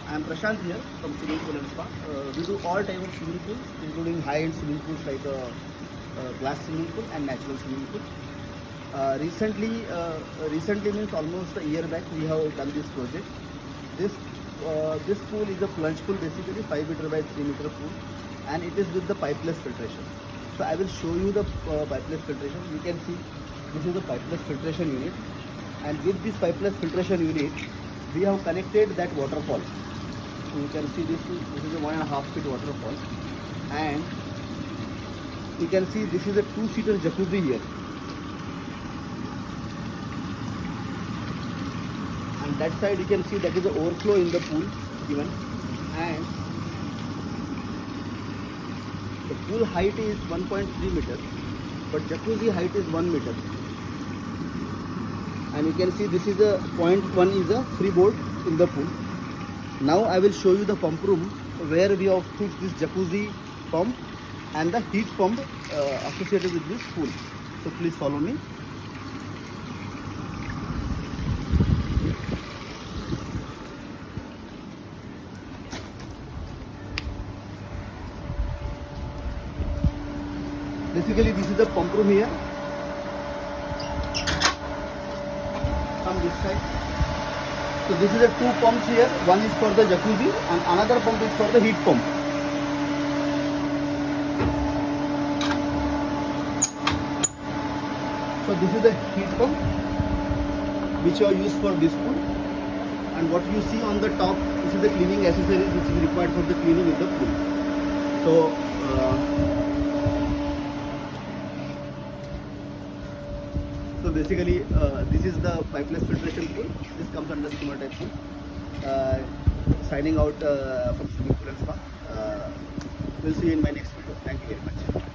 I am Prashant here from Swimming Pool and Spa. We do all type of swimming pools, including high-end swimming pools like glass swimming pool and natural swimming pool. Recently means almost a year back, we have done this project. This pool is a plunge pool, basically 5 meter by 3 meter pool, and it is with the pipeless filtration. So I will show you the pipeless filtration. You can see this is the pipeless filtration unit, and with this pipeless filtration unit, we have connected that waterfall. So you can see this is a 1.5 feet waterfall, and you can see this is a 2-seater jacuzzi here. And that side you can see that is the overflow in the pool given, and the pool height is 1.3 meter, but jacuzzi height is 1 meter. And you can see this is a point 1 is a freeboard in the pool. Now I will show you the pump room where we have fixed this jacuzzi pump and the heat pump associated with this pool. So please follow me. Basically this is the pump room here. From this side. So this is the 2 pumps here. One is for the jacuzzi and another pump is for the heat pump. So this is the heat pump which are used for this pool, and what you see on the top, this is the cleaning accessories which is required for the cleaning of the pool. So basically this is the pipeless filtration pool. This comes under skimmer type pool. Signing out from Swimming Pool and Spa. We'll see you in my next video. Thank you very much.